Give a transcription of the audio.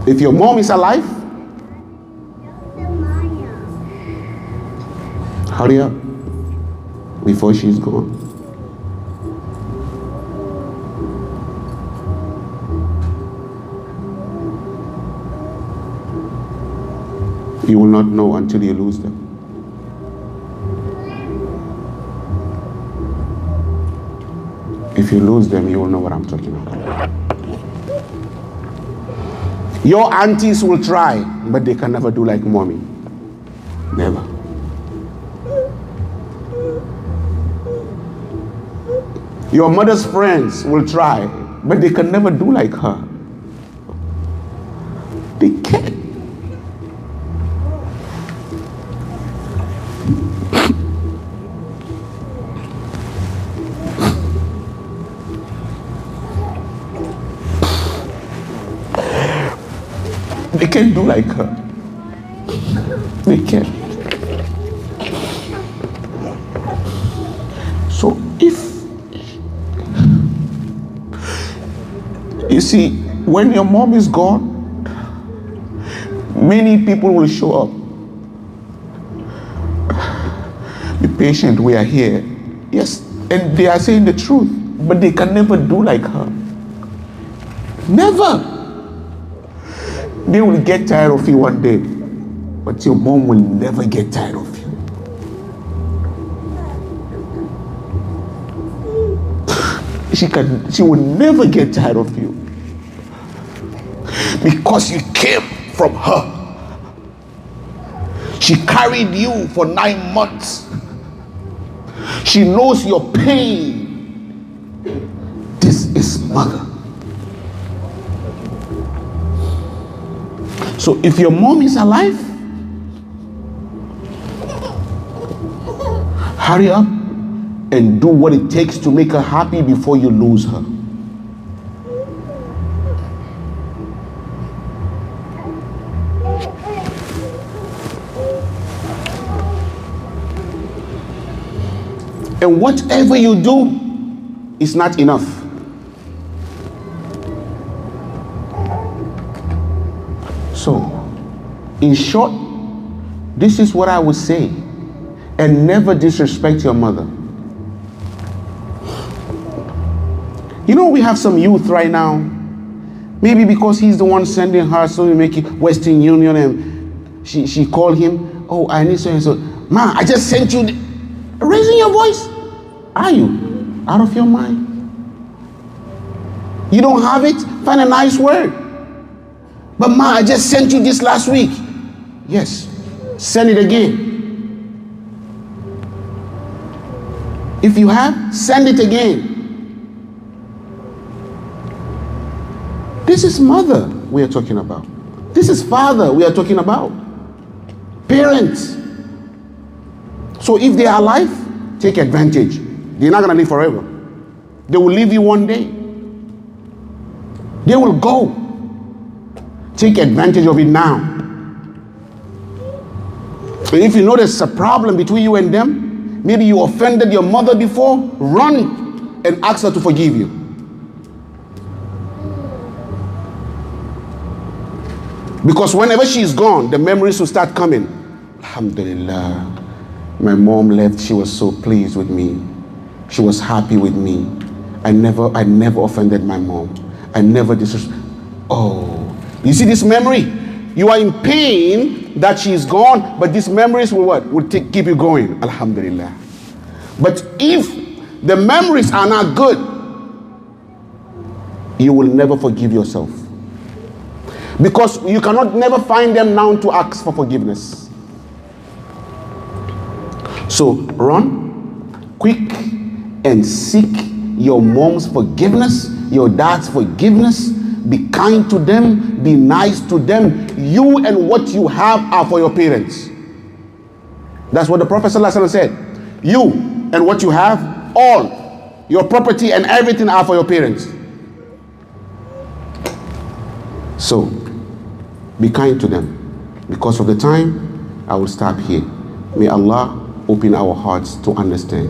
If your mom is alive, hurry up before she's gone. You will not know until you lose them. If you lose them, you will know what I'm talking about. Your aunties will try, but they can never do like mommy. Never. Your mother's friends will try, but they can never do like her. They can't. They can't do like her. They can't. So you see, when your mom is gone, many people will show up. Be patient, we are here. Yes, and they are saying the truth, but they can never do like her. Never. They will get tired of you one day, but your mom will never get tired of you. She will never get tired of you, because you came from her. She carried you for 9 months. She knows your pain. This is mother. So if your mom is alive, hurry up and do what it takes to make her happy before you lose her. And whatever you do is not enough. So, in short, this is what I would say. And never disrespect your mother. You know, we have some youth right now. Maybe because he's the one sending her, so we make it Western Union, and she called him, oh, I need so and so. Ma, I just sent you. Raising your voice? Are you out of your mind? You don't have it? Find a nice word. But ma, I just sent you this last week. Yes, send it again. If you have, send it again. This is mother we are talking about. This is father we are talking about. Parents. So if they are alive, take advantage. They're not going to live forever. They will leave you one day. They will go. Take advantage of it now. And if you know there's a problem between you and them, maybe you offended your mother before, run and ask her to forgive you. Because whenever she's gone, the memories will start coming. Alhamdulillah. My mom left, she was so pleased with me. She was happy with me. I never offended my mom. I never disrespected. Oh, you see this memory? You are in pain that she's gone, but these memories will what? Will keep you going. Alhamdulillah. But if the memories are not good, you will never forgive yourself. Because you cannot never find them now to ask for forgiveness. So run quick and seek your mom's forgiveness, your dad's forgiveness. Be kind to them, be nice to them. You and what you have are for your parents. That's what the Prophet ﷺ said. You and what you have, all your property and everything are for your parents. So be kind to them. Because of the time, I will stop here. May Allah open our hearts to understand.